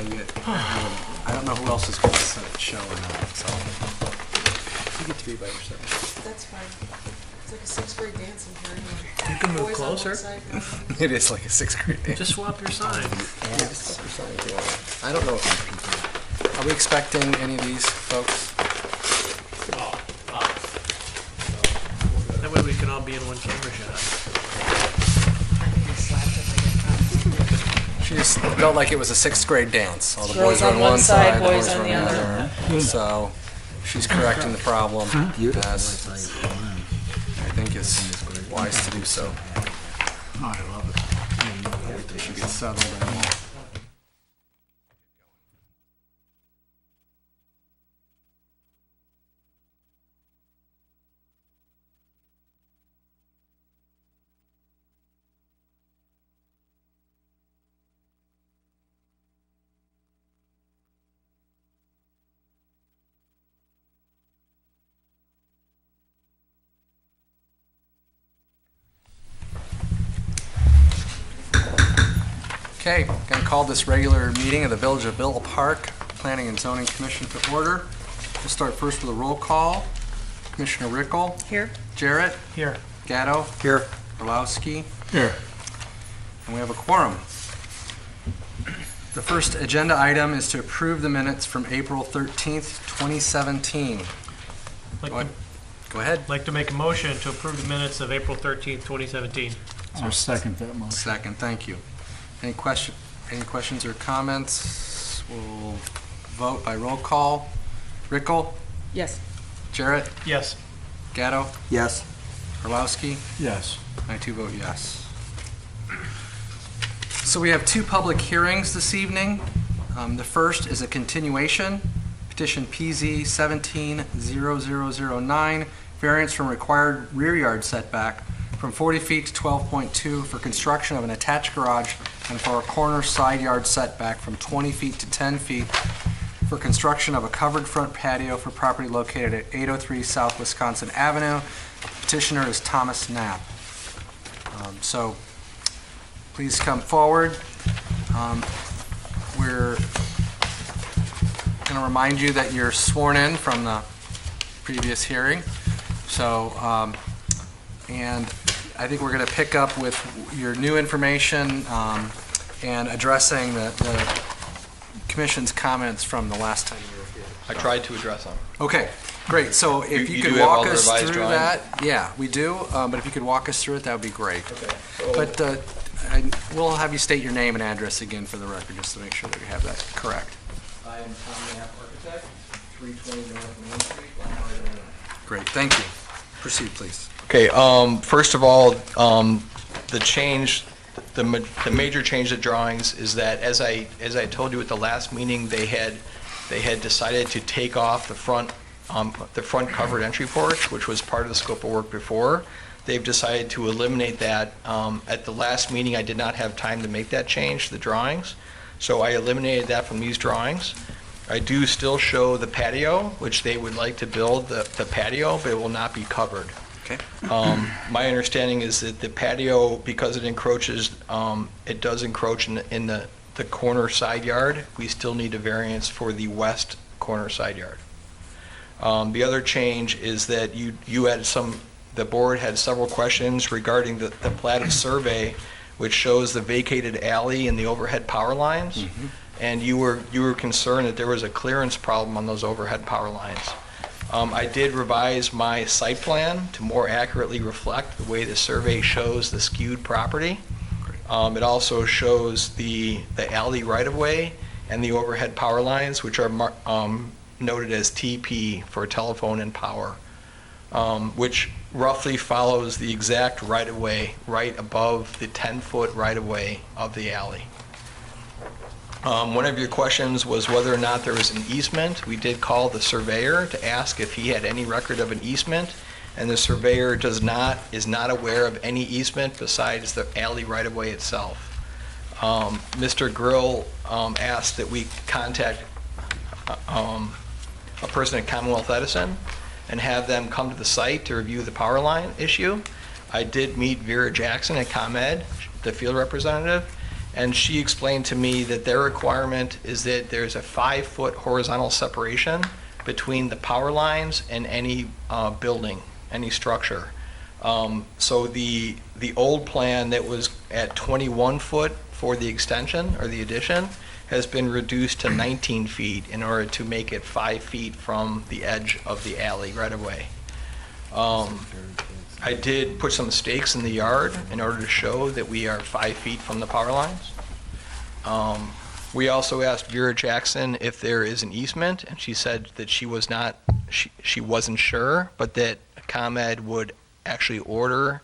doing it. I don't know who else is going to show or not, so you get to be by yourself. That's fine. It's like a sixth grade dance in here anyway. You can move Boys on one closer. side, girls on the other. It is like a sixth grade day. Just swap your sign. I don't know if are we expecting any of these folks? That way we can all be in one camera shot. I think he slapped it like She just felt like it was a sixth grade dance. All the Girls boys were on on one one side, side, the boys boys on were the on other. the other. So she's correcting the problem, as I think is wise to do so. I love it. Wait till she gets settled and we'll Okay, going to call this regular meeting of the Village of Villa Park Planning and Zoning Commission to order. We'll start first with a roll call. Commissioner Rickel, Here? Jarrett, Here. Gatto, Here. Orlowski, Here. and we have a quorum. The first agenda item is to approve the minutes from April 13th, 2017. Go ahead. Like to make a motion to approve the minutes of April 13th, 2017. I'll second that motion. Second, thank you. Any questions or comments? We'll vote by roll call. Rickel, Yes. Jarrett, Yes. Gatto, Yes. Orlowski. Yes. I too vote yes. So we have two public hearings this evening. The first is a continuation, petition PZ 17-0009, variance from required rear yard setback from 40 feet to 12.2 for construction of an attached garage and for a corner side yard setback from 20 feet to 10 feet for construction of a covered front patio for property located at 803 South Wisconsin Avenue. Petitioner is Thomas Knapp. So please come forward. We're going to remind you that you're sworn in from the previous hearing. So, and I think we're going to pick up with your new information and addressing the Commission's comments from the last time you were here. I tried to address them. Okay, great. So if you You could do have all walk the us revised through drawings? that. Yeah, we do. But if you could walk us through it, that would be great. Okay. But we'll have you state your name and address again for the record, just to make sure that we have that correct. I am Tom Knapp, architect, 320 North Main Street, Glenroy, Illinois. Great, thank you. Proceed, please. Okay, first of all, the change, the major change to drawings is that, as I told you at the last meeting, they had decided to take off the front covered entry porch, which was part of the scope of work before. They've decided to eliminate that. At the last meeting, I did not have time to make that change to the drawings, so I eliminated that from these drawings. I do still show the patio, which they would like to build the patio, but it will not be covered. Okay. My understanding is that the patio, because it encroaches, it does encroach in the corner side yard. We still need a variance for the west corner side yard. The other change is that the board had several questions regarding the platted survey, which shows the vacated alley and the overhead power lines. Mm-hmm. And you were concerned that there was a clearance problem on those overhead power lines. I did revise my site plan to more accurately reflect the way the survey shows the skewed property. It also shows the alley right-of-way and the overhead power lines, which are noted as TP for telephone and power, which roughly follows the exact right-of-way right above the 10-foot right-of-way of the alley. One of your questions was whether or not there was an easement. We did call the surveyor to ask if he had any record of an easement, and the surveyor is not aware of any easement besides the alley right-of-way itself. Mr. Grill asked that we contact a person at Commonwealth Edison and have them come to the site to review the power line issue. I did meet Vera Jackson at ComEd, the field representative, And she explained to me that their requirement is that there's a 5-foot horizontal separation between the power lines and any building, any structure. So the old plan that was at 21 foot for the extension or the addition has been reduced to 19 feet in order to make it 5 feet from the edge of the alley right away. I did put some stakes in the yard in order to show that we are 5 feet from the power lines. We also asked Vera Jackson if there is an easement, and she said that she wasn't sure, but that ComEd would actually order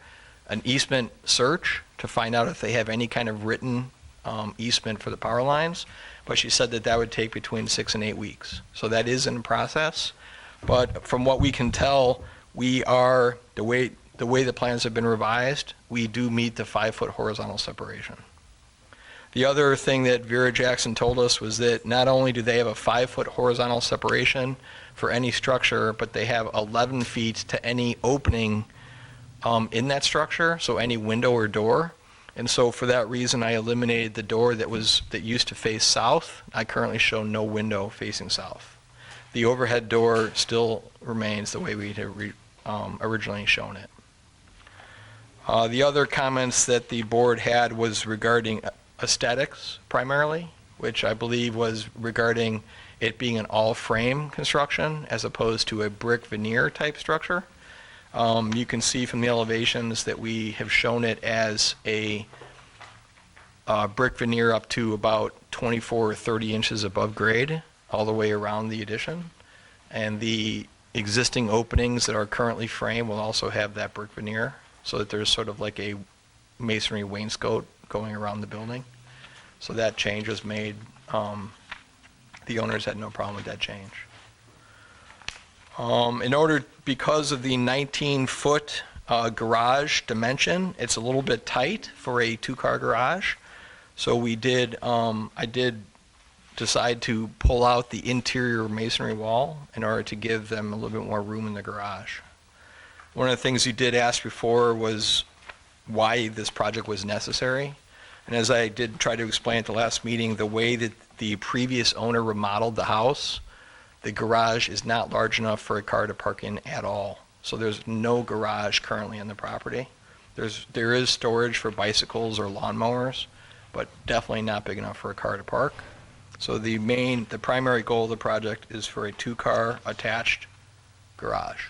an easement search to find out if they have any kind of written easement for the power lines. But she said that that would take between 6 and 8 weeks. So that is in process. But from what we can tell, we are, the way the plans have been revised, we do meet the 5-foot horizontal separation. The other thing that Vera Jackson told us was that not only do they have a 5-foot horizontal separation for any structure, but they have 11 feet to any opening in that structure, so any window or door. And so for that reason, I eliminated the door that used to face south. I currently show no window facing south. The overhead door still remains the way we had originally shown it. The other comments that the board had was regarding aesthetics primarily, which I believe was regarding it being an all-frame construction as opposed to a brick veneer type structure. You can see from the elevations that we have shown it as a brick veneer up to about 24 or 30 inches above grade all the way around the addition. And the existing openings that are currently framed will also have that brick veneer, so that there's sort of like a masonry wainscot going around the building. So that change was made. The owners had no problem with that change. Because of the 19-foot garage dimension, it's a little bit tight for a 2-car garage. So I did decide to pull out the interior masonry wall in order to give them a little bit more room in the garage. One of the things you did ask before was why this project was necessary. And as I did try to explain at the last meeting, the way that the previous owner remodeled the house, the garage is not large enough for a car to park in at all. So there's no garage currently on the property. There is storage for bicycles or lawnmowers, but definitely not big enough for a car to park. So the primary goal of the project is for a 2-car attached garage.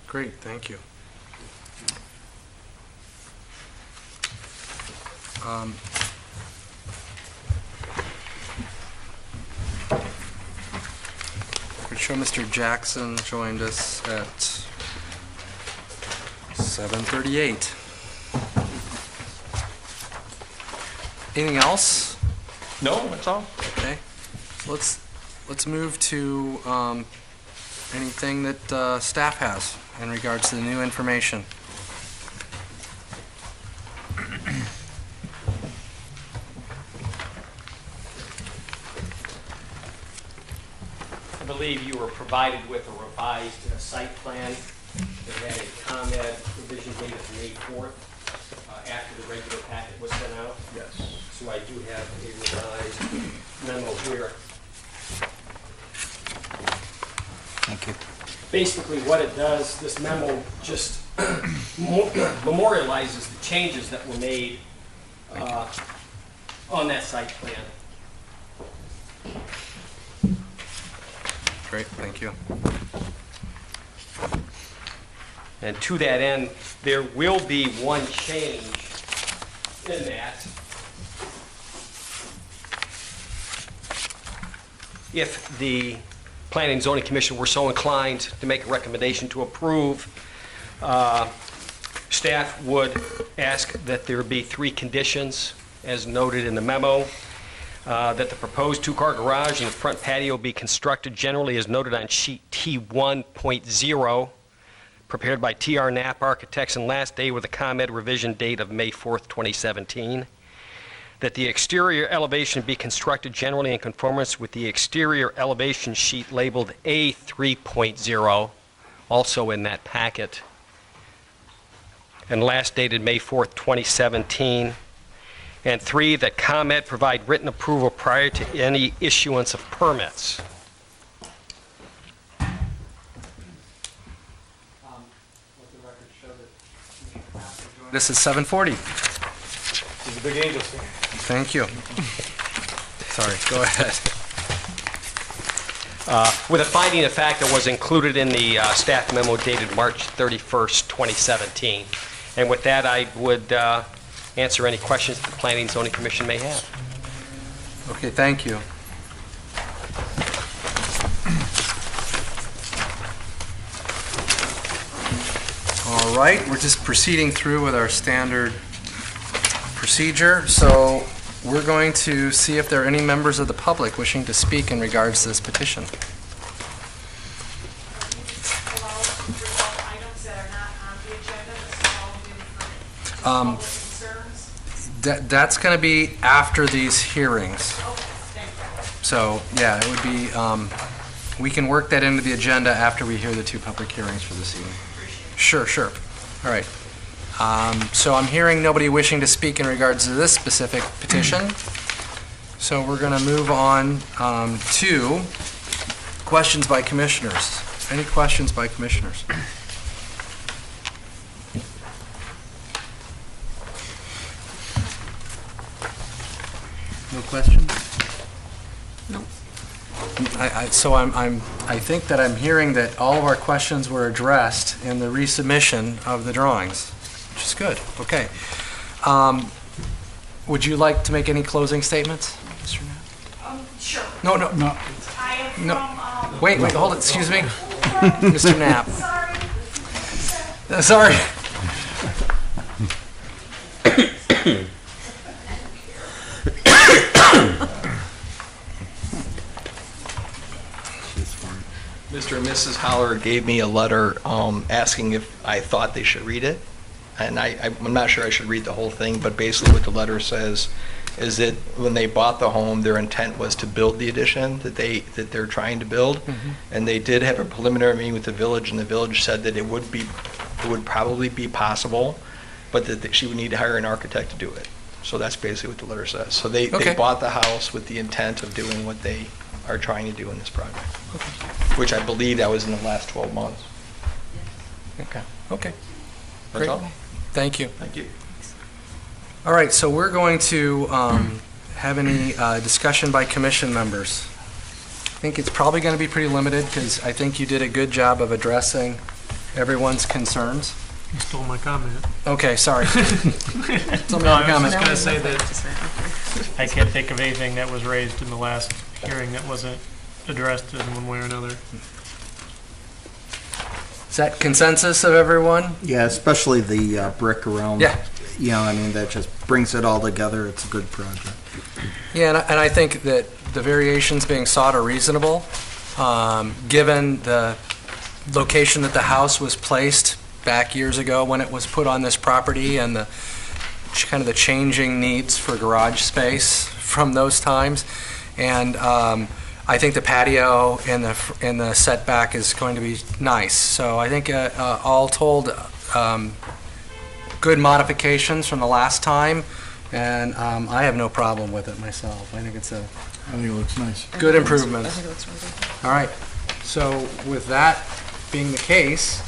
Great, thank you. Could show Mr. Jackson joined us at 7:38. Anything else? No, that's all. Okay. Let's move to anything that staff has in regards to the new information. I believe you were provided with a revised site plan that had a ComEd revision date of May 4th after the regular packet was sent out. Yes. So I do have a revised memo here. Thank you. Basically what it does, this memo just memorializes the changes that were made on that site plan. Great, thank you. And to that end, there will be one change in that. If the Planning and Zoning Commission were so inclined to make a recommendation to approve, staff would ask that there be 3 conditions, as noted in the memo. That the proposed 2-car garage and the front patio be constructed generally as noted on sheet T1.0, prepared by TR Knapp Architects, and last day with a ComEd revision date of May 4th, 2017. That the exterior elevation be constructed generally in conformance with the exterior elevation sheet labeled A3.0, also in that packet. and last dated May 4th, 2017. And 3, that ComEd provide written approval prior to any issuance of permits. This is 7:40. Thank you. Sorry, go ahead. With a finding of fact that was included in the staff memo dated March 31st, 2017. And with that, I would answer any questions the Planning and Zoning Commission may have. Okay, thank you. All right, we're just proceeding through with our standard procedure. So we're going to see if there are any members of the public wishing to speak in regards to this petition. Items that are not on the agenda, this is all new for public concerns. That's going to be after these hearings. Okay, thank you. So, yeah, it would be, we can work that into the agenda after we hear the 2 public hearings for this evening. Sure. All right. So I'm hearing nobody wishing to speak in regards to this specific petition. So we're going to move on to questions by commissioners. Any questions by commissioners? No questions? No. I think that I'm hearing that all of our questions were addressed in the resubmission of the drawings, which is good. Okay. Would you like to make any closing statements, Mr. Knapp? Sure. No. I am No. from, Wait, hold it. Excuse me, Mr. Knapp. sorry. Sorry. Mr. and Mrs. Holler gave me a letter asking if I thought they should read it. And I'm not sure I should read the whole thing, but basically what the letter says is that when they bought the home, their intent was to build the addition that they're trying to build. Mm-hmm. And they did have a preliminary meeting with the village, and the village said that it would probably be possible, but that she would need to hire an architect to do it. So that's basically what the letter says. So they Okay. bought the house with the intent of doing what they are trying to do in this project, which I believe that was in the last 12 months. Okay. That's Great. all. Thank you. Thank you. All right, so we're going to have any discussion by commission members. I think it's probably going to be pretty limited because I think you did a good job of addressing everyone's concerns. You stole my comment. Okay, sorry. Tell me No, your I was comment. just going to say that I can't think of anything that was raised in the last hearing that wasn't addressed in one way or another. Is that consensus of everyone? Yeah, especially the brick around. Yeah. You know, I mean, that just brings it all together. It's a good project. Yeah, and I think that the variations being sought are reasonable, given the location that the house was placed back years ago when it was put on this property and the kind of the changing needs for garage space from those times. And I think the patio and the setback is going to be nice. So I think all told, good modifications from the last time, and I have no problem with it myself. I think it's a I think it looks nice. good improvement. I think it looks really good. All right, so with that being the case,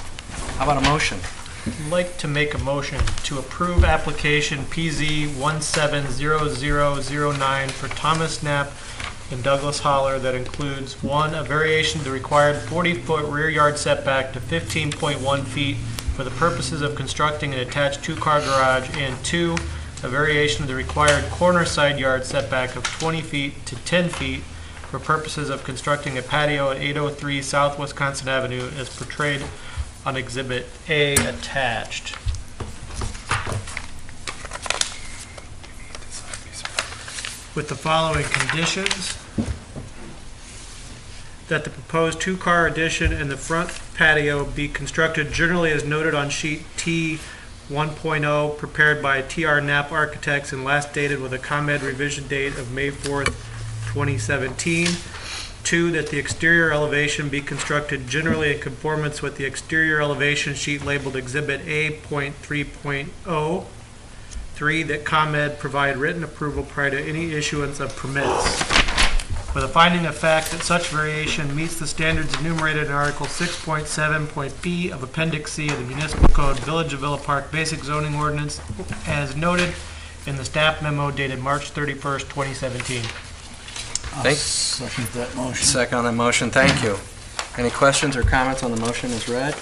how about a motion? I'd like to make a motion to approve application PZ 170009 for Thomas Knapp and Douglas Holler that includes 1, a variation of the required 40-foot rear yard setback to 15.1 feet for the purposes of constructing an attached 2-car garage, and 2, a variation of the required corner side yard setback of 20 feet to 10 feet for purposes of constructing a patio at 803 South Wisconsin Avenue as portrayed on Exhibit A attached. With the following conditions: that the proposed 2-car addition and the front patio be constructed generally as noted on sheet T 1.0 prepared by TR Knapp Architects and last dated with a ComEd revision date of May 4th, 2017. 2, that the exterior elevation be constructed generally in conformance with the exterior elevation sheet labeled Exhibit A.3.0. 3, that ComEd provide written approval prior to any issuance of permits, with a finding of fact that such variation meets the standards enumerated in Article 6.7.p of Appendix C of the Municipal Code, Village of Villa Park Basic Zoning Ordinance, as noted in the staff memo dated March 31st, 2017. I'll Thanks. second that motion. Second on that motion, thank you. Any questions or comments on the motion as read?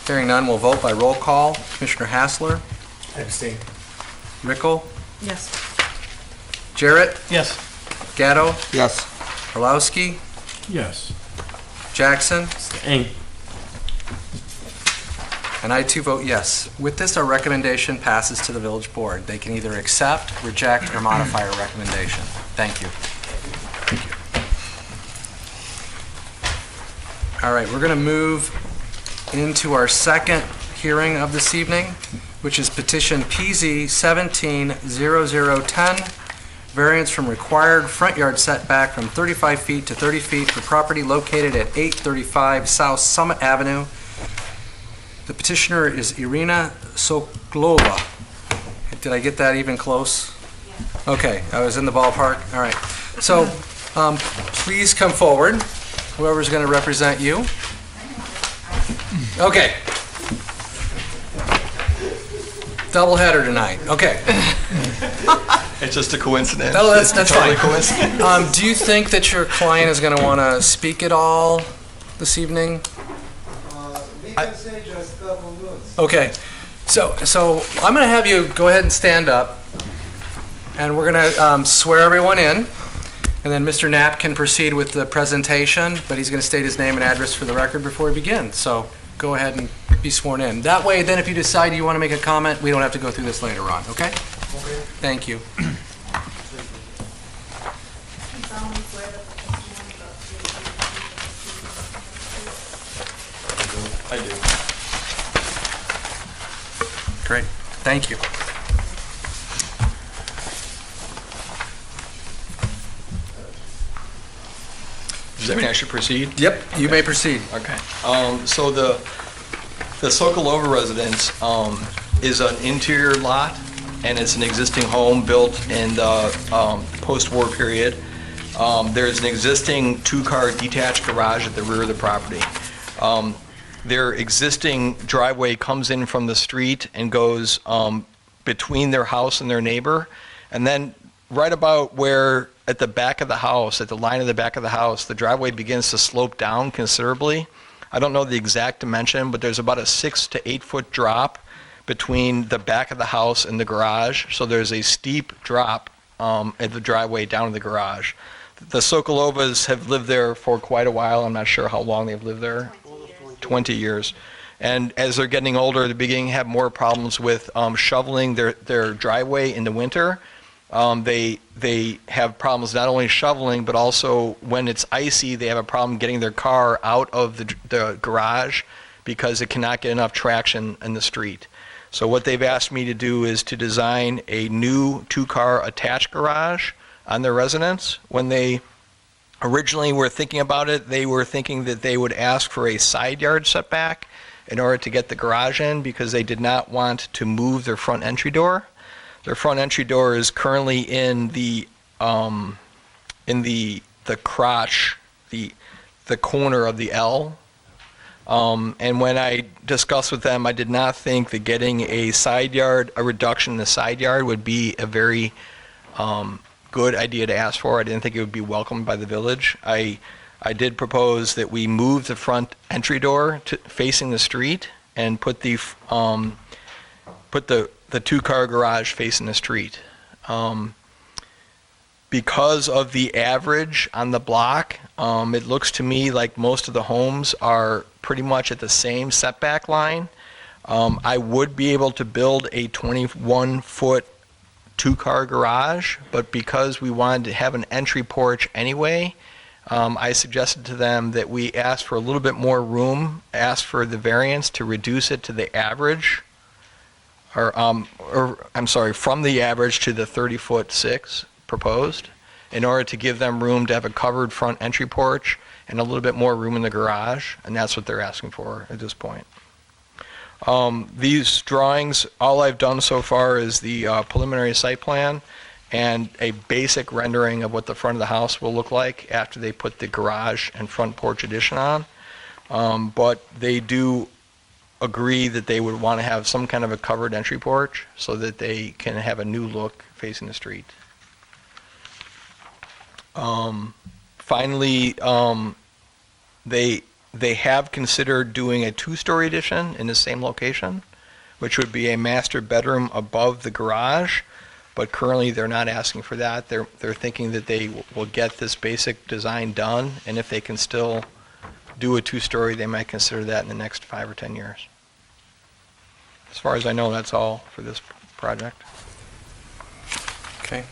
Hearing none, we'll vote by roll call. Commissioner Hassler? Abstain. Rickel? Yes. Jarrett? Yes. Gatto? Yes. Orlowski? Yes. Jackson? And I too vote yes. With this, our recommendation passes to the village board. They can either accept, reject, or modify our recommendation. Thank you. All right, we're going to move into our second hearing of this evening, which is petition PZ 170010, variance from required front yard setback from 35 feet to 30 feet for property located at 835 South Summit Avenue. The petitioner is Irina Sokolova. Did I get that even close? Okay, I was in the ballpark. All right. So please come forward, whoever's going to represent you. Okay. Double header tonight. Okay. It's just a coincidence. Oh, that's totally fine. coincidence. Do you think that your client is going to want to speak at all this evening? We can say just a couple minutes. Okay. So I'm going to have you go ahead and stand up, and we're going to swear everyone in, and then Mr. Knapp can proceed with the presentation, but he's going to state his name and address for the record before we begin. So go ahead and be sworn in. That way, then if you decide you want to make a comment, we don't have to go through this later on, okay? Okay. Thank you. I do. Great. Thank you. Does that mean I should proceed? Yep, you may proceed. Okay. So the Sokolova residence is an interior lot, and it's an existing home built in the post-war period. There's an existing two-car detached garage at the rear of the property. Their existing driveway comes in from the street and goes between their house and their neighbor, and then right about where at the back of the house, at the line of the back of the house, the driveway begins to slope down considerably. I don't know the exact dimension, but there's about a 6 to 8 foot drop between the back of the house and the garage. So there's a steep drop at the driveway down to the garage. The Sokolovas have lived there for quite a while. I'm not sure how long they've lived there. 20 years. And as they're getting older, they're beginning to have more problems with shoveling their driveway in the winter. They have problems not only shoveling, but also when it's icy, they have a problem getting their car out of the garage because it cannot get enough traction in the street. So what they've asked me to do is to design a new two-car attached garage on their residence. When they originally were thinking about it, they were thinking that they would ask for a side yard setback in order to get the garage in because they did not want to move their front entry door. Their front entry door is currently in the crotch, the corner of the L. And when I discussed with them, I did not think that getting a reduction in the side yard would be a very good idea to ask for. I didn't think it would be welcomed by the village. I did propose that we move the front entry door facing the street and put the two-car garage facing the street. Because of the average on the block, it looks to me like most of the homes are pretty much at the same setback line. I would be able to build a 21-foot two-car garage, but because we wanted to have an entry porch anyway, I suggested to them that we ask for a little bit more room, ask for the variance to reduce it to the average, from the average to the 30-foot 6 proposed, in order to give them room to have a covered front entry porch and a little bit more room in the garage, and that's what they're asking for at this point. These drawings, all I've done so far is the preliminary site plan and a basic rendering of what the front of the house will look like after they put the garage and front porch addition on. But they do agree that they would want to have some kind of a covered entry porch so that they can have a new look facing the street. Finally, they have considered doing a two-story addition in the same location, which would be a master bedroom above the garage, but currently they're not asking for that. They're thinking that they will get this basic design done, and if they can still do a two-story, they might consider that in the next 5 or 10 years. As far as I know, that's all for this project. Okay.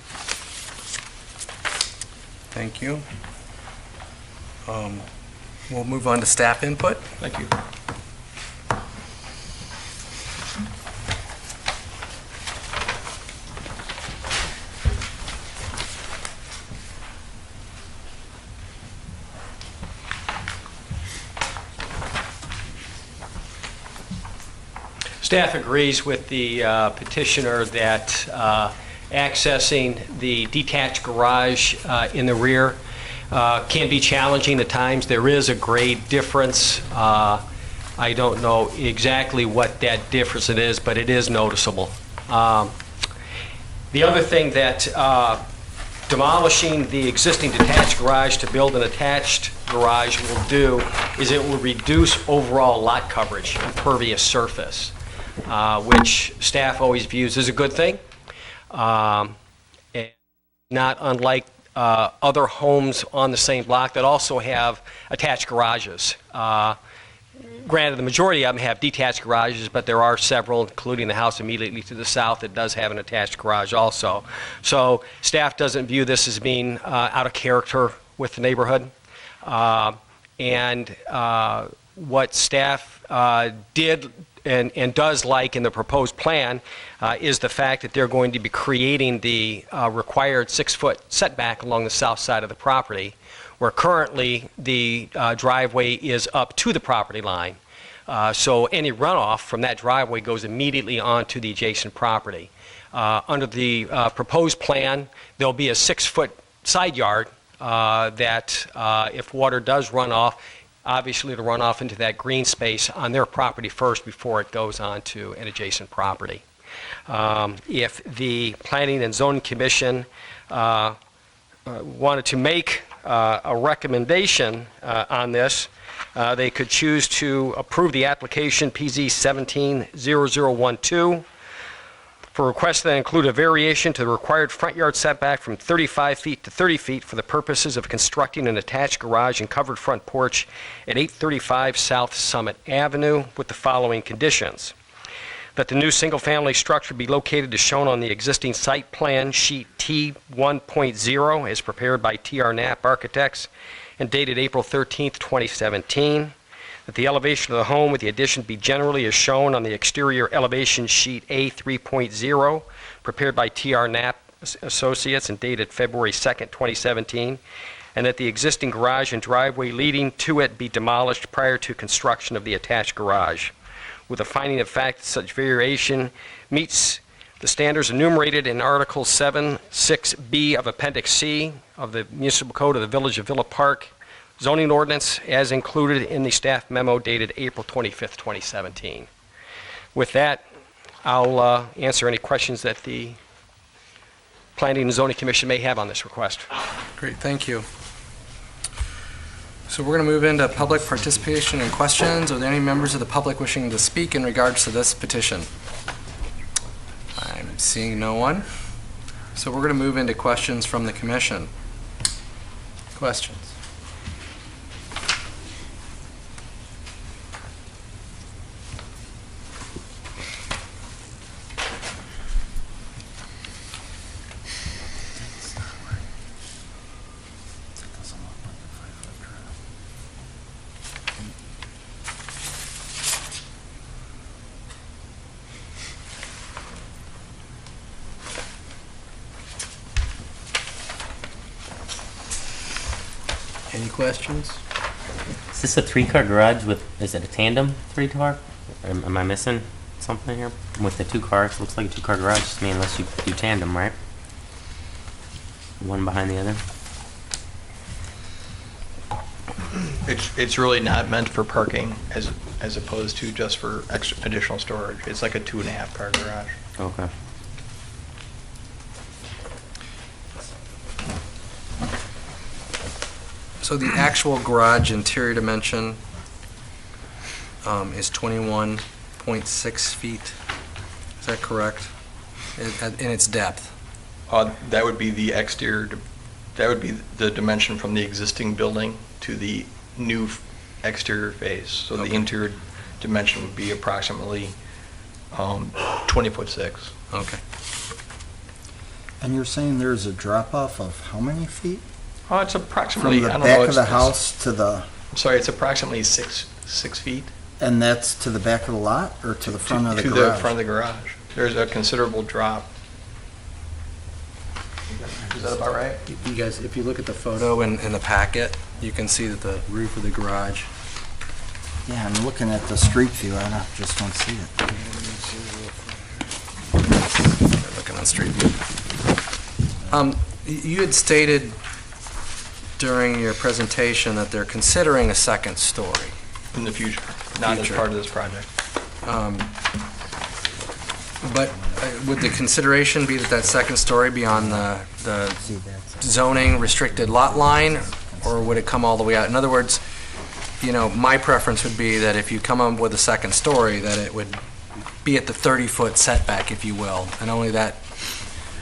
Thank you. We'll move on to staff input. Thank you. Staff agrees with the petitioner that accessing the detached garage in the rear can be challenging at times. There is a grade difference. I don't know exactly what that difference it is, but it is noticeable. The other thing that demolishing the existing detached garage to build an attached garage will do is it will reduce overall lot coverage, impervious surface, which staff always views as a good thing. And not unlike other homes on the same block that also have attached garages. Granted, the majority of them have detached garages, but there are several, including the house immediately to the south, that does have an attached garage also. So staff doesn't view this as being out of character with the neighborhood. And what staff did and does like in the proposed plan is the fact that they're going to be creating the required 6-foot setback along the south side of the property, where currently the driveway is up to the property line. So any runoff from that driveway goes immediately onto the adjacent property. Under the proposed plan, there'll be a 6-foot side yard that if water does run off, obviously to run off into that green space on their property first before it goes on to an adjacent property. If the Planning and Zoning Commission wanted to make a recommendation on this, they could choose to approve the application PZ 170012 for requests that include a variation to the required front yard setback from 35 feet to 30 feet for the purposes of constructing an attached garage and covered front porch at 835 South Summit Avenue with the following conditions. That the new single-family structure be located as shown on the existing site plan sheet T1.0 as prepared by TR Knapp Architects and dated April 13th, 2017. That the elevation of the home with the addition be generally as shown on the exterior elevation sheet A3.0 prepared by TR Knapp Associates and dated February 2nd, 2017. And that the existing garage and driveway leading to it be demolished prior to construction of the attached garage, with a finding of fact that such variation meets the standards enumerated in Article 7.6b of Appendix C of the Municipal Code of the Village of Villa Park zoning ordinance as included in the staff memo dated April 25th, 2017. With that, I'll answer any questions that the Planning and Zoning Commission may have on this request. Great, thank you. So we're going to move into public participation and questions. Are there any members of the public wishing to speak in regards to this petition? I'm seeing no one. So we're going to move into questions from the commission. Questions? Any questions? Is this a three-car garage with, is it a tandem three-car? Or am I missing something here? With the two cars, looks like a two-car garage to me unless you do tandem, right? One behind the other? It's really not meant for parking as opposed to just for extra additional storage. It's like a 2.5-car garage. Okay. So the actual garage interior dimension is 21.6 feet. Is that correct? In its depth? That would be the exterior, that would be the dimension from the existing building to the new exterior face. So the Okay. interior dimension would be approximately 20'6". Okay. And you're saying there's a drop-off of how many feet? Oh, it's approximately, From I the don't know. back of it's- the it's- house to the, Sorry, it's approximately six feet. and that's to the back of the lot or to the front of the To garage? the front of the garage. There's a considerable drop. Is that about right? You guys, if you look at the photo in the packet, you can see that the roof of the garage. Yeah, I'm looking at the street view, I just don't see it. They're looking on street view. You had stated during your presentation that they're considering a second story. In the future, not as Future. part of this project. But would the consideration be that that second story be on the See, that's, zoning restricted lot line, or would it come all the way out? In other words, you know, my preference would be that if you come up with a second story, that it would be at the 30-foot setback, if you will, and only that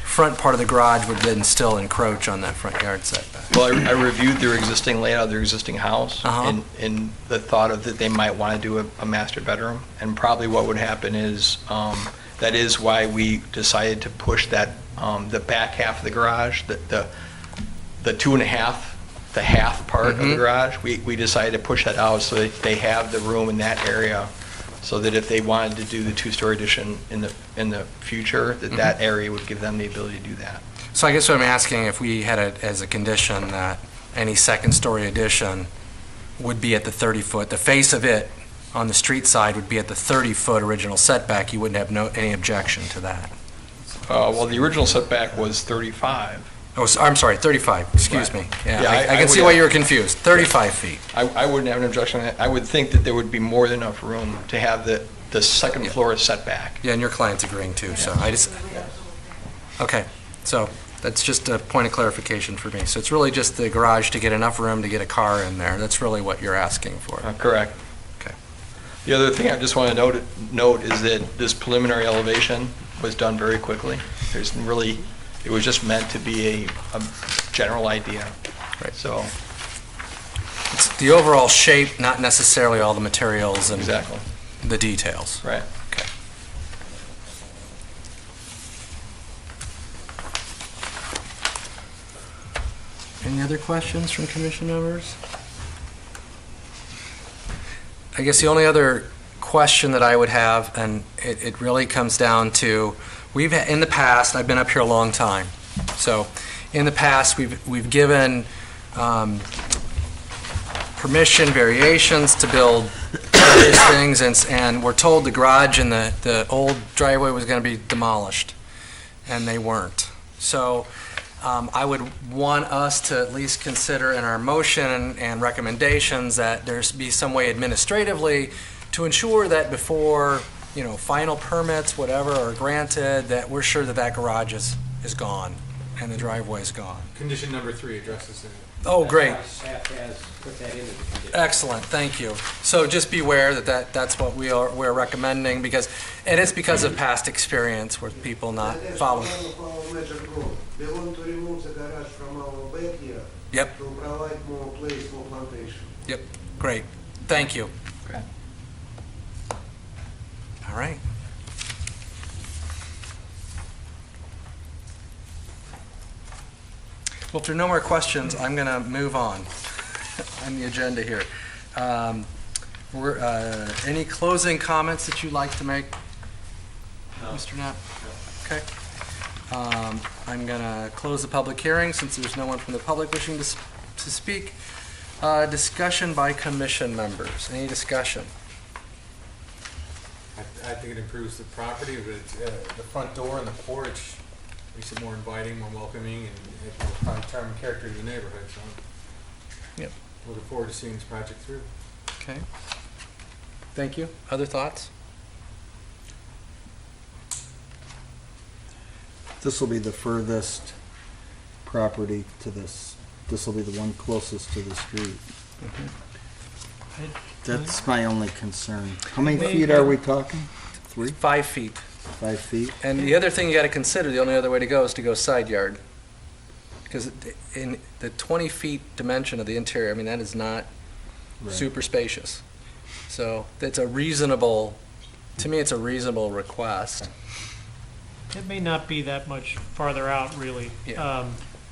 front part of the garage would then still encroach on that front yard setback. Well, I reviewed their existing layout, their existing house, Uh-huh. and the thought of that they might want to do a master bedroom. And probably what would happen is, that is why we decided to push that, the back half of the garage, the 2.5, the half part of the Mhm. garage, we decided to push that out so that they have the room in that area, so that if they wanted to do the two-story addition in the future, that area would give them the ability to do that. So I guess what I'm asking, if we had it as a condition that any second-story addition would be at the 30-foot, the face of it on the street side would be at the 30-foot original setback, you wouldn't have any objection to that? Well, the original setback was 35. Oh, I'm sorry, 35, excuse Right. me. Yeah, Yeah, I I can see would- why you were confused. 35 feet. I wouldn't have an objection to that. I would think that there would be more than enough room to have the second floor setback. Yeah, and your client's agreeing too, so I just, okay, so that's just a point of clarification for me. So it's really just the garage to get enough room to get a car in there. That's really what you're asking for. Correct. Okay. The other thing I just want to note is that this preliminary elevation was done very quickly. There's really, it was just meant to be a general idea. Right. So, It's the overall shape, not necessarily all the materials and exactly, the details. right. Okay. Any other questions from commission members? I guess the only other question that I would have, and it really comes down to, in the past, I've been up here a long time, so in the past, we've given permission, variations to build various things, and we're told the garage and the old driveway was going to be demolished, and they weren't. So I would want us to at least consider in our motion and recommendations that there's be some way administratively to ensure that before, final permits, whatever, are granted, that we're sure that that garage is gone and the driveway is gone. Condition number 3 addresses that. Oh, great. Staff has put that into the condition. Excellent, thank you. So just be aware that's what we're recommending, because of past experience with people not That is following. one of our major goals. We want to remove the garage from our backyard. Yep. To provide more place for plantation. Yep, great, thank you. Okay. All right. Well, if there are no more questions, I'm going to move on the agenda here. Any closing comments that you'd like to make, Mr. Knapp? Okay. I'm going to close the public hearing since there's no one from the public wishing to speak. Discussion by commission members. Any discussion? I think it improves the property, but it's, the front door and the porch makes it more inviting, more welcoming, and it will charm and character to the neighborhood, so. Yep. Looking forward to seeing this project through. Okay. Thank you. Other thoughts? This will be the furthest property to this. This will be the one closest to the street. That's my only concern. How many feet are we talking? 3? 5 feet. 5 feet? And the other thing you got to consider, the only other way to go is to go side yard. Because in the 20 feet dimension of the interior, I mean, that is not Right. super spacious. So it's a reasonable, to me, it's a reasonable request. It may not be that much farther out, really. Yeah.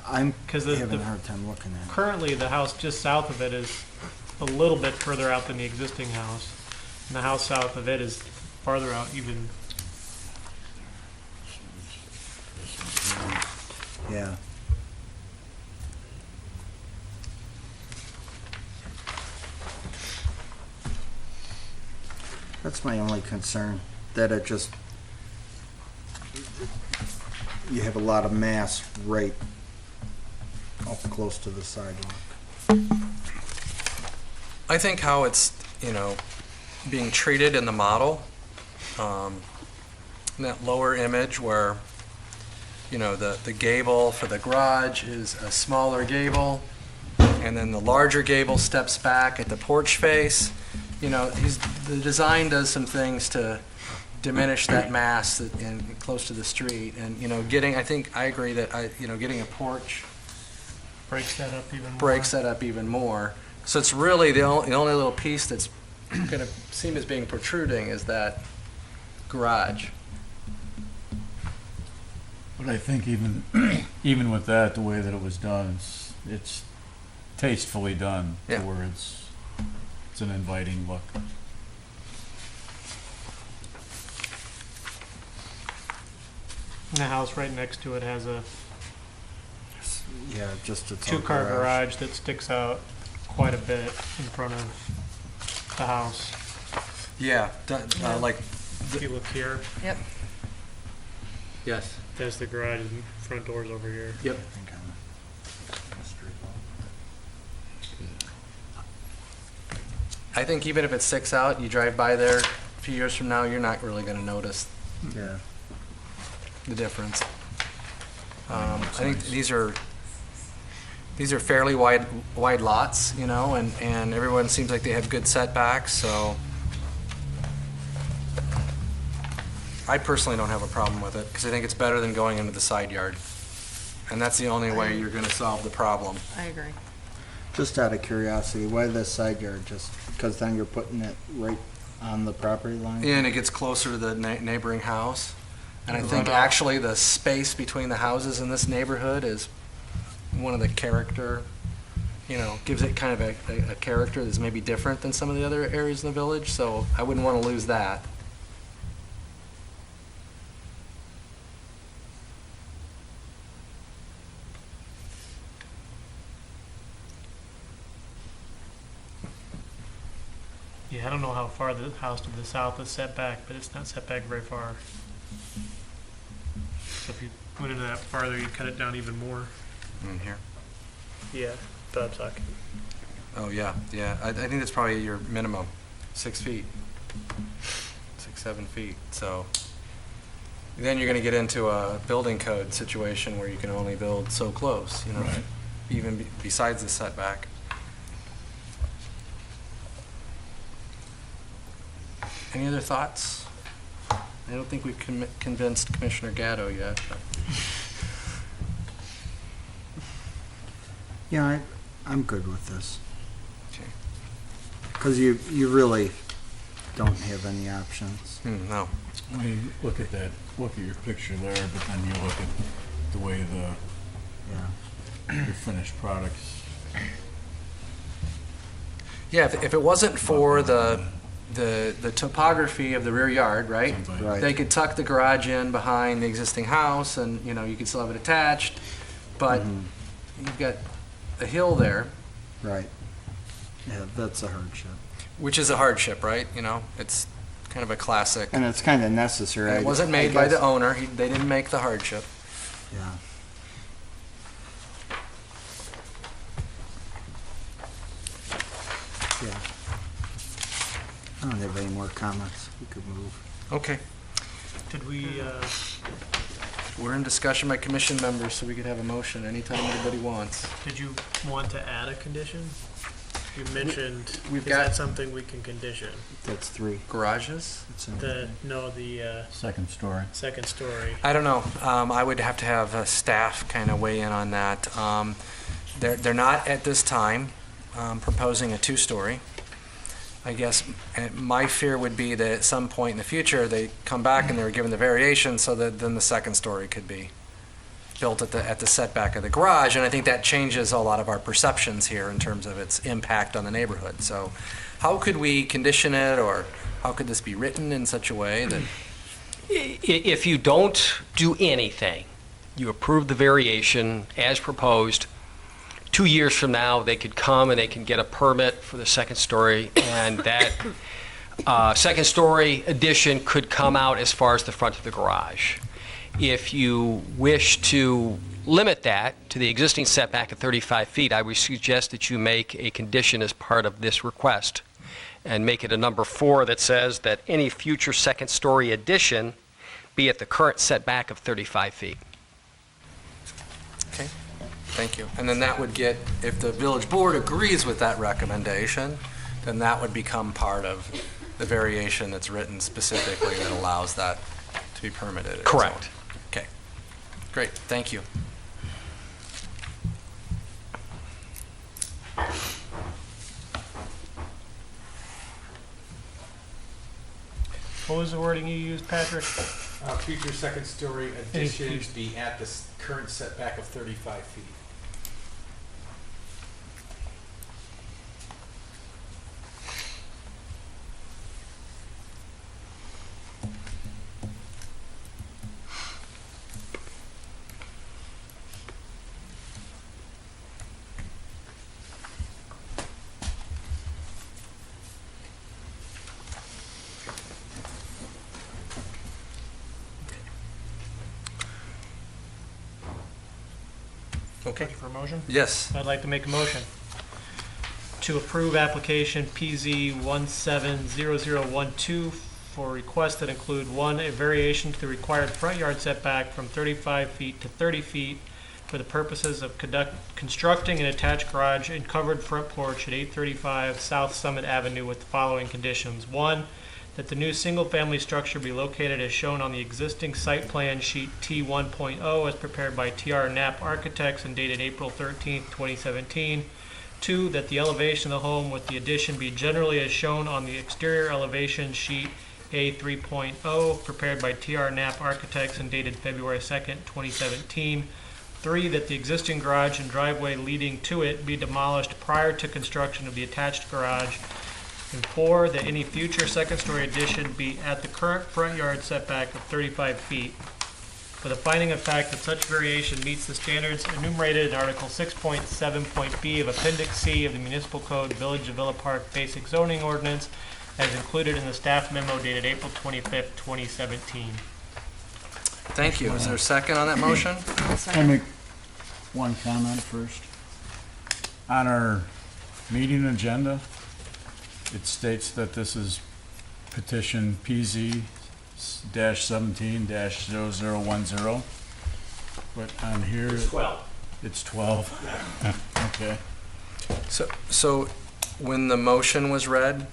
I'm 'Cause having a hard time looking at it. Currently, the house just south of it is a little bit further out than the existing house. And the house south of it is farther out even. Yeah. That's my only concern, that it just, you have a lot of mass right up close to the sidewalk. I think how it's, being treated in the model, in that lower image where, the gable for the garage is a smaller gable, and then the larger gable steps back at the porch face. The design does some things to diminish that mass close to the street, and, I agree that, getting a porch Breaks that up even more. breaks that up even more. So it's really the only little piece that's going to seem as being protruding is that garage. But I think even, even with that, the way that it was done, it's tastefully done to Yeah. where it's an inviting look. And the house right next to it has a Yeah, just its own two-car garage that sticks out quite a bit in front of the house. Yeah, like, If you look here, Yep. yes. there's the garage and front doors over here. Yep. I think even if it sticks out, you drive by there a few years from now, you're not really going to notice Yeah. the difference. I think these are fairly wide lots, and everyone seems like they have good setbacks, so I personally don't have a problem with it, because I think it's better than going into the side yard. And that's the only way you're going to solve the problem. I agree. Just out of curiosity, why the side yard? Just because then you're putting it right on the property line? And it gets closer to the neighboring house. And I The think runoff. actually the space between the houses in this neighborhood is one of the character, gives it kind of a character that's maybe different than some of the other areas in the village, so I wouldn't want to lose that. Yeah, I don't know how far the house to the south is set back, but it's not set back very far. So if you went into that farther, you'd cut it down even more. In here. Yeah, but I'm talking. Oh, yeah. I think that's probably your minimum, 6 feet. 6, 7 feet, so. Then you're gonna get into a building code situation where you can only build so close, Right. even besides the setback. Any other thoughts? I don't think we've convinced Commissioner Gatto yet, but. Yeah, I'm good with this. Okay. Because you really don't have any options. No. When you look at your picture there, but then you look at the way Yeah. your finished products. Yeah, if it wasn't for the topography of the rear yard, right? Right. They could tuck the garage in behind the existing house and, you could still have it attached, but Mhm. you've got a hill there, Right. Yeah, that's a hardship. Which is a hardship, right? You know, it's kind of a classic. And it's kind of necessary. It wasn't made by the owner. They didn't make the hardship. Yeah. Yeah. I don't have any more comments. We could move. Okay. Did we, We're in discussion by commission members, so we could have a motion anytime anybody wants. did you want to add a condition? You mentioned, we've is got- that something we can condition? That's 3. Garages? It's in The, no, the Second story. second story. I don't know. I would have to have staff kind of weigh in on that. They're not at this time proposing a two-story. I guess my fear would be that at some point in the future, they come back and they're given the variation so that then the second story could be built at the setback of the garage. And I think that changes a lot of our perceptions here in terms of its impact on the neighborhood. So how could we condition it, or how could this be written in such a way that... If you don't do anything, you approve the variation as proposed, 2 years from now, they could come and they can get a permit for the second story, and that second story addition could come out as far as the front of the garage. If you wish to limit that to the existing setback of 35 feet, I would suggest that you make a condition as part of this request and make it a number 4 that says that any future second story addition be at the current setback of 35 feet. Okay, thank you. And then that would get, if the village board agrees with that recommendation, then that would become part of the variation that's written specifically that allows that to be permitted. and so on. Correct. Okay, great, thank you. What was the wording you used, Patrick? Future second story additions be at the current setback of 35 feet. Okay. Ready for a motion? Yes, I'd like to make a motion to approve application PZ 170012 for requests that include 1, a variation to the required front yard setback from 35 feet to 30 feet for the purposes of constructing an attached garage and covered front porch at 835 South Summit Avenue with the following conditions. 1, that the new single-family structure be located as shown on the existing site plan sheet T1.0 as prepared by TR Knapp Architects and dated April 13th, 2017. 2, that the elevation of the home with the addition be generally as shown on the exterior elevation sheet A3.0 prepared by TR Knapp Architects and dated February 2nd, 2017. 3, that the existing garage and driveway leading to it be demolished prior to construction of the attached garage. And 4, that any future second-story addition be at the current front yard setback of 35 feet, with a finding of fact that such variation meets the standards enumerated in Article 6.7.b of Appendix C of the Municipal Code, Village of Villa Park Basic Zoning Ordinance, as included in the staff memo dated April 25th, 2017. thank you. Is there a second on that motion? I make one comment first. On our meeting agenda, it states that this is petition PZ-17-0010, but on here, It's 12. it's 12. Okay. So when the motion was read,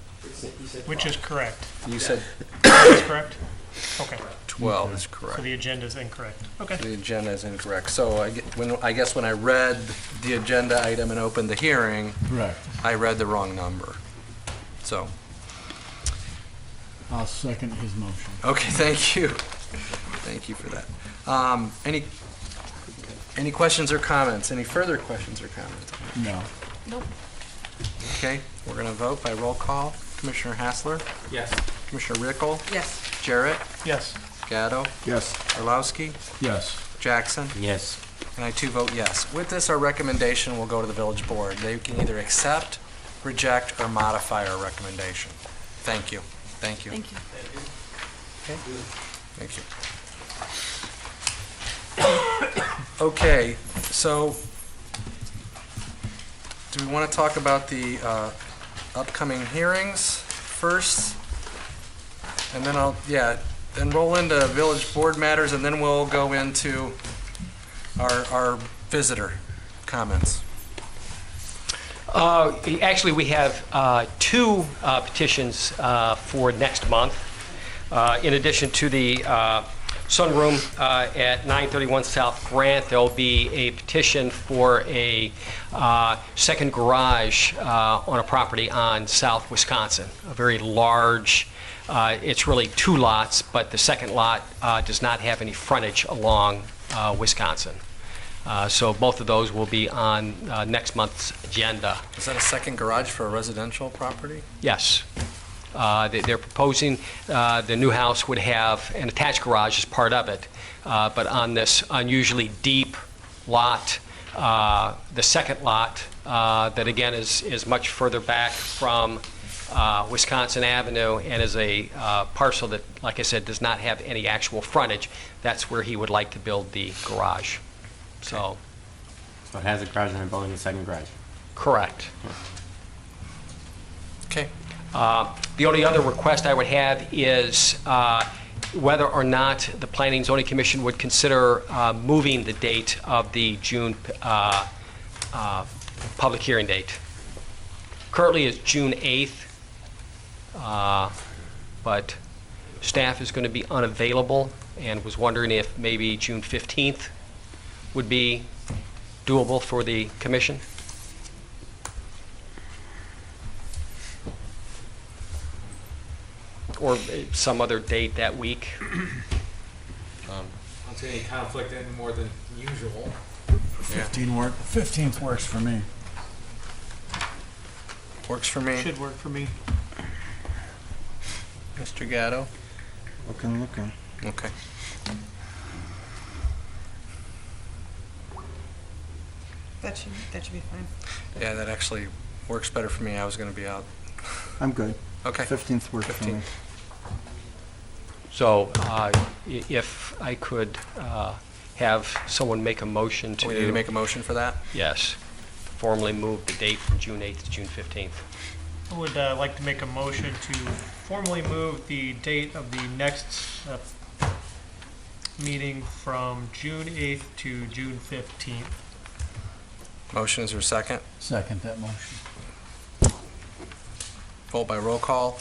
Which is correct. you said Is correct? Okay, 12 is so correct. the agenda is incorrect. Okay. The agenda is incorrect. So I guess when I read the agenda item and opened the hearing, Correct. I read the wrong number. So, I'll second his motion. okay, thank you. Thank you for that. Any questions or comments? Any further questions or comments? No. Okay, we're going to vote by roll call. Commissioner Hassler, Yes. Commissioner Rickel, Yes. Jarrett, Yes. Gatto, Yes. Orlowski, Yes. Jackson, Yes. and I too vote yes. With this, our recommendation will go to the village board. They can either accept reject, or modify our recommendation. Thank you. Thank you. Thank you. Thank you. Okay, so do we want to talk about the upcoming hearings first? And then then roll into village board matters, and then we'll go into our visitor comments. Actually, we have two petitions for next month. In addition to the sunroom at 931 South Grant, there'll be a petition for a second garage on a property on South Wisconsin, a very large, it's really two lots, but the second lot does not have any frontage along Wisconsin. So both of those will be on next month's agenda. Is that a second garage for a residential property? Yes. They're proposing the new house would have an attached garage as part of it, but on this unusually deep lot, the second lot, that again is much further back from Wisconsin Avenue and is a parcel that, like I said, does not have any actual frontage, that's where he would like to build the garage. So it has a garage and they're building a second garage. correct. Okay. The only other request I would have is whether or not the Planning and Zoning Commission would consider moving the date of the June public hearing date. Currently it's June 8th, but staff is going to be unavailable and was wondering if maybe June 15th would be doable for the commission. Or some other date that week. I don't see any conflict any more than usual. 15th works for me. Works for me. Should work for me. Mr. Gatto? Looking. Okay. That should be fine. Yeah, that actually works better for me. I was going to be out. I'm good. Okay. 15th works for me. 15th. So if I could have someone make a motion to... We need to make a motion for that? Yes, formally move the date from June 8th to June 15th. I would like to make a motion to formally move the date of the next meeting from June 8th to June 15th. Motion, is there a second? Second that motion. Vote by roll call.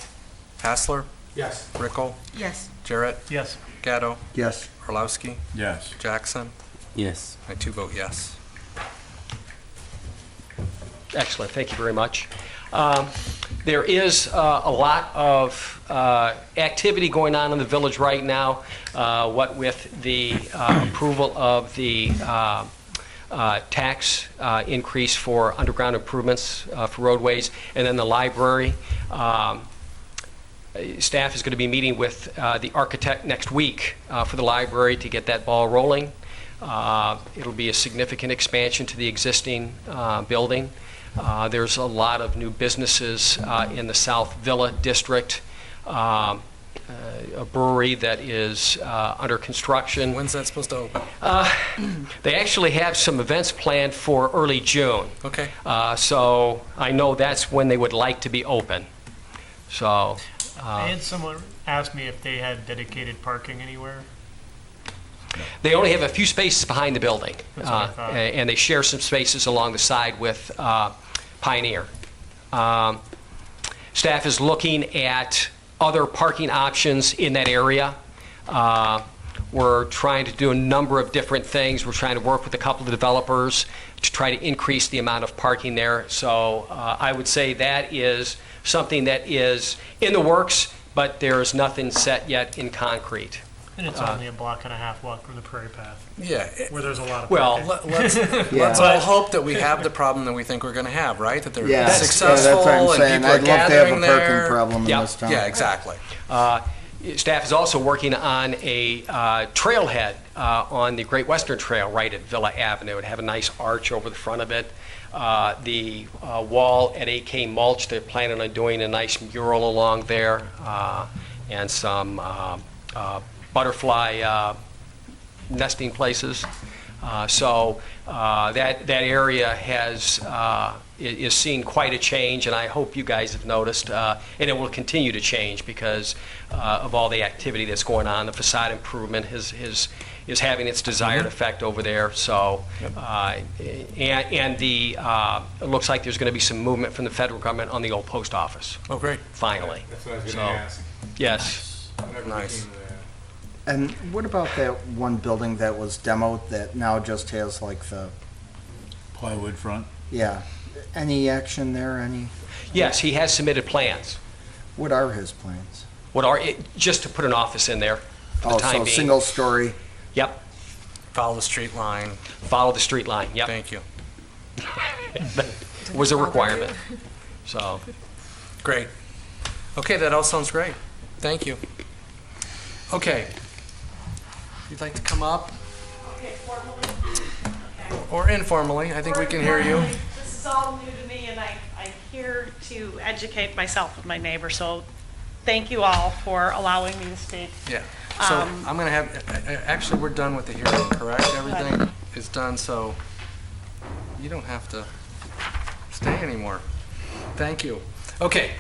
Hassler? Yes. Rickel? Yes. Jarrett? Yes. Gatto? Yes. Orlowski? Yes. Jackson? Yes. I too vote yes. Excellent, thank you very much. There is a lot of activity going on in the village right now, what with the approval of the tax increase for underground improvements for roadways, and then the library. Staff is going to be meeting with the architect next week for the library to get that ball rolling. It'll be a significant expansion to the existing building. There's a lot of new businesses in the South Villa district, a brewery that is under construction. When's that supposed to open? They actually have some events planned for early June. Okay. So I know that's when they would like to be open. So I had someone ask me if they had dedicated parking anywhere. they only have a few spaces behind the building, That's what I thought. and they share some spaces along the side with Pioneer. Staff is looking at other parking options in that area. We're trying to do a number of different things. We're trying to work with a couple of developers to try to increase the amount of parking there. So I would say that is something that is in the works, but there's nothing set yet in concrete. And it's only a block and a half walk from the Prairie Path, Yeah. where there's a lot of Well, parking. Let's all hope that we have the problem that we think we're going to have, right? That they're Yeah, successful that's what I'm and saying. people are I'd love to have a gathering parking there. problem in Yeah. this town. Yeah, exactly. Staff is also working on a trailhead on the Great Western Trail right at Villa Avenue. It would have a nice arch over the front of it. The wall at AK Mulch, they're planning on doing a nice mural along there, and some butterfly nesting places. So that area is seeing quite a change, and I hope you guys have noticed, and it will continue to change because of all the activity that's going on. The facade improvement is having its desired effect over there. So, it looks like there's going to be some movement from the federal government on the old post office. Oh, great. Finally. That's what I was So, going to ask. yes. Whatever Nice. became of that. And what about that one building that was demoed that now just has like the, Plywood front. yeah, any action there, Yes, he has submitted plans. what are his plans? Just to put an office in there for the Oh, time so being. single story, Yep. Follow the street line. Follow the street line. Yep. Thank you. Was a requirement. So, Great. Okay, that all sounds great. Thank you. Okay. You'd like to come up, Okay, formally? Okay. or informally, I think we can hear you. This is all new to me, and I'm here to educate myself and my neighbor, so thank you all for allowing me to speak. Yeah. So I'm going to have, actually, we're done with the hearing, correct? Everything is done, so you don't have to stay anymore. Thank you. Okay.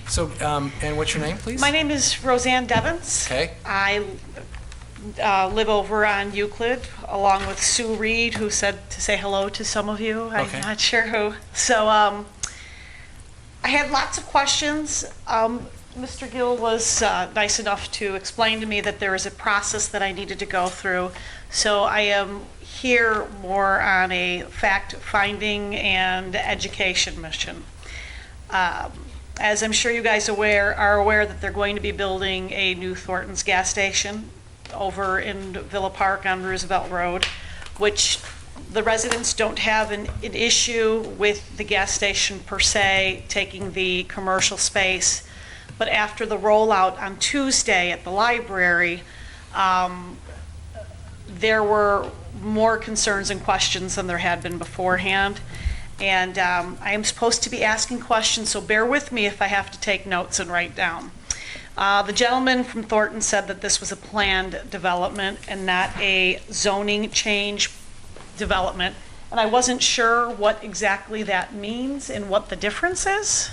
So, and what's your name, please? My name is Roseanne Devens. Okay. I live over on Euclid, along with Sue Reed, who said to say hello to some of you. Okay. I'm not sure who. So I had lots of questions. Mr. Gill was nice enough to explain to me that there is a process that I needed to go through. So I am here more on a fact-finding and education mission. As I'm sure you guys are aware that they're going to be building a new Thornton's gas station over in Villa Park on Roosevelt Road, which the residents don't have an issue with the gas station per se, taking the commercial space. But after the rollout on Tuesday at the library, there were more concerns and questions than there had been beforehand. And I am supposed to be asking questions, so bear with me if I have to take notes and write down. The gentleman from Thornton said that this was a planned development and not a zoning change development. And I wasn't sure what exactly that means and what the difference is.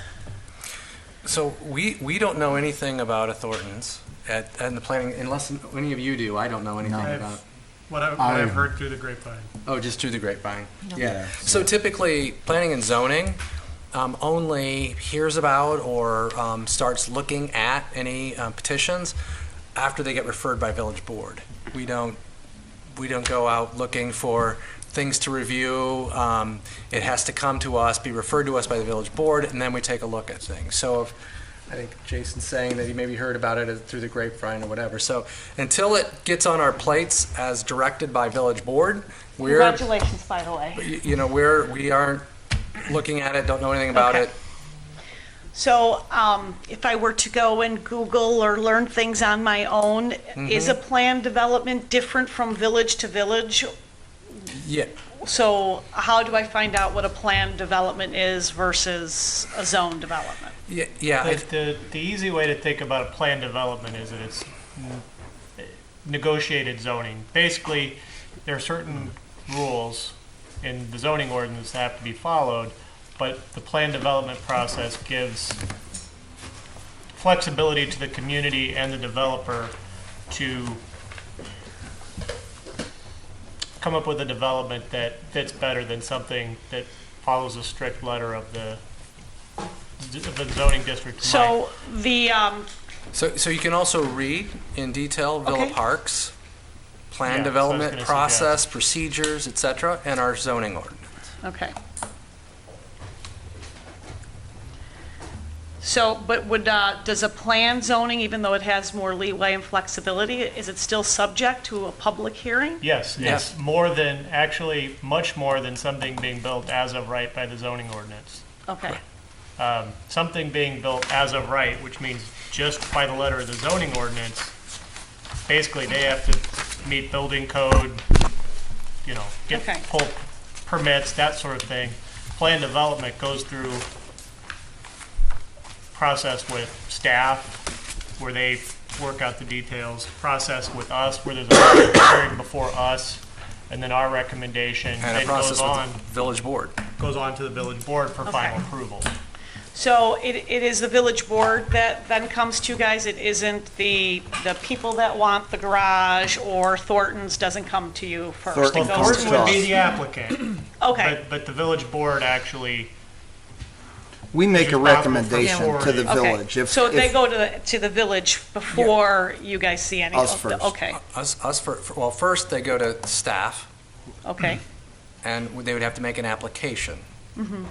So we don't know anything about a Thornton's and the planning, unless any of you do. I don't know anything about. What I've heard through the grapevine. Oh, just through the grapevine? Yeah. Yeah. So typically, planning and zoning only hears about or starts looking at any petitions after they get referred by village board. We don't go out looking for things to review. It has to come to us, be referred to us by the village board, and then we take a look at things. So if, I think Jason's saying that he maybe heard about it through the grapevine or whatever. So until it gets on our plates as directed by village board, Congratulations, by the way. we aren't looking at it, don't know anything about Okay. it. So if I were to go and Google or learn things on my own, is a planned development different from village to village? Yeah. So how do I find out what a planned development is versus a zone development? Yeah. The easy way to think about a planned development is that it's negotiated zoning. Basically, there are certain rules in the zoning ordinance that have to be followed, but the planned development process gives flexibility to the community and the developer to come up with a development that fits better than something that follows a strict letter of the zoning district. So the, So you can also read in detail Villa Okay. Park's plan Yeah, that's what I was development gonna process, procedures, et cetera, and our zoning ordinance. okay. So, but does a planned zoning, even though it has more leeway and flexibility, is it still subject to a public hearing? Yes, Yes. it's more than, actually, much more than something being built as of right by the zoning ordinance. Okay. something being built as of right, which means just by the letter of the zoning ordinance, basically they have to meet building code, get Okay. pull permits, that sort of thing. Plan development goes through process with staff where they work out the details, process with us where there's a public hearing before us, and then our recommendation And a then process goes on with the village board. to the village board for final approval. So it is the village board that then comes to you guys? It isn't the people that want the garage, or Thornton's doesn't come to you first? Thornton It goes comes to- Thornton would be the applicant, Okay, but the village board actually, We make a Responsible for recommendation to the forwarding. okay. village. If- So they if- go to the village before you guys see any? Us of the- first. Okay, Well, first they go to staff, okay, and they would have to make an application. Mm-hmm.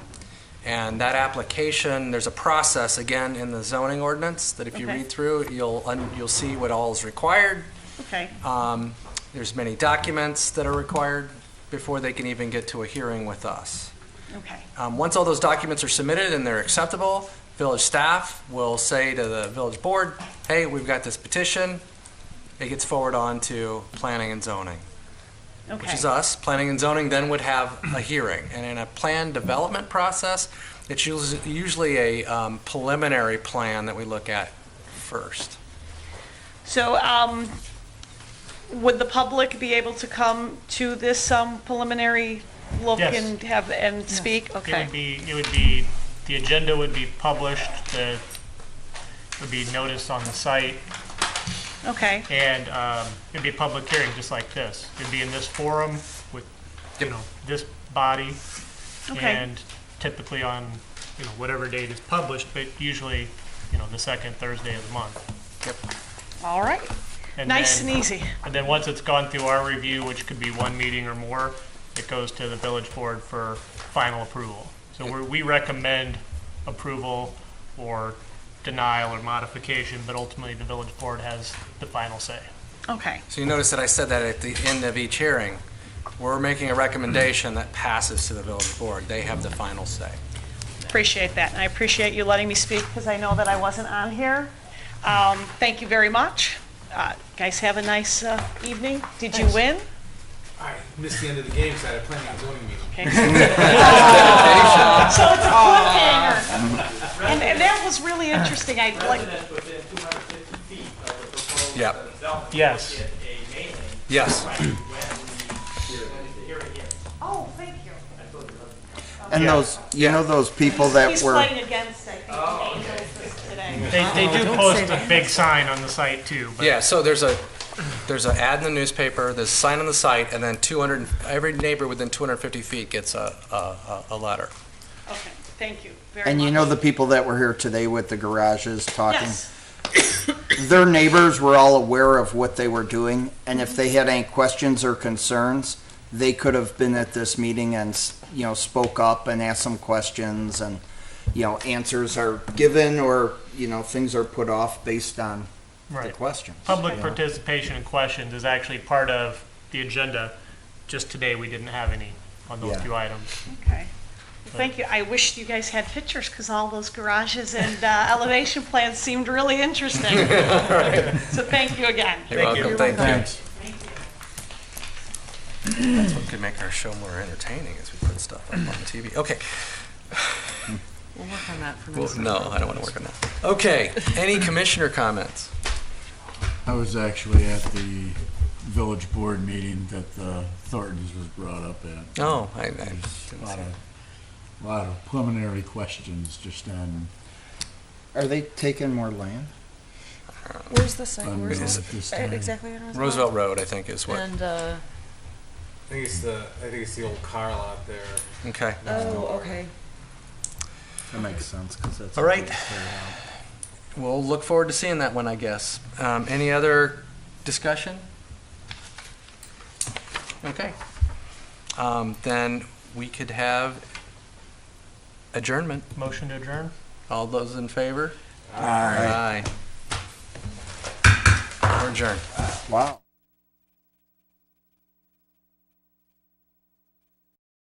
And that application, there's a process, again, in the zoning ordinance, that if you Okay. read through, you'll see what all is required. okay, There's many documents that are required before they can even get to a hearing with us. okay. Once all those documents are submitted and they're acceptable, village staff will say to the village board, hey, we've got this petition. It gets forwarded on to planning and zoning, which Okay. is us. Planning and zoning then would have a hearing. And in a plan development process, it's usually a preliminary plan that we look at first. So, would the public be able to come to this preliminary look Yes. and and speak? it Okay, would be, the agenda would be published, it would be noticed on the site, okay, and it'd be a public hearing just like this. It'd be in this forum with, this body, Okay. and typically on, whatever date is published, but usually, the second Thursday of the month. all right. And Nice then- and easy. And then once it's gone through our review, which could be one meeting or more, it goes to the village board for final approval. So we recommend approval or denial or modification, but ultimately the village board has the final say. Okay, So you notice that I said that at the end of each hearing. We're making a recommendation that passes to the village board. They have the final say. appreciate that. And I appreciate you letting me speak because I know that I wasn't on here. Thank you very much. Guys, have a nice evening. Did you win? I missed the end of the game, so I had a planning and zoning meeting. Okay. So it's a cliffhanger. And that was really interesting. I like, Yeah. Yes. Yes. oh, thank you. And those, those people that He's were, playing against, I think, the Angels today. They do post a big sign on the site too, but Yeah, so there's an ad in the newspaper, there's a sign on the site, and then every neighbor within 250 feet gets a letter. Okay, thank you very much. and the people that were here today with the garages talking, Yes, their neighbors were all aware of what they were doing, and if they had any questions or concerns, they could have been at this meeting and, spoke up and asked some questions, and, answers are given, or, things are put off based on the right. questions. Public you know. participation and questions is actually part of the agenda. Just today, we didn't have any on those Yeah. two items. okay. Well, thank you. I wish you guys had pictures because all those garages and elevation plans seemed really interesting. So thank you again. You're welcome, thank you. Thanks. That's what could make our show more entertaining as we put stuff up on TV. Okay. We'll work on that for Well, next no, I don't want to work on that. Okay, any commissioner comments? I was actually at the village board meeting that the Thorntons was brought up at. No, There's a lot of preliminary questions just on, Are they taking more land? Where's the site? on Where's this time. exactly on Roosevelt Road, I think, is what. And I think it's the old car lot there. Okay. okay. That makes sense, because that's. All right. what they cleared out. We'll look forward to seeing that one, I guess. Any other discussion? Okay. Then we could have adjournment. Motion to adjourn? All those in favor? Aye. Aye. We're adjourned. Wow.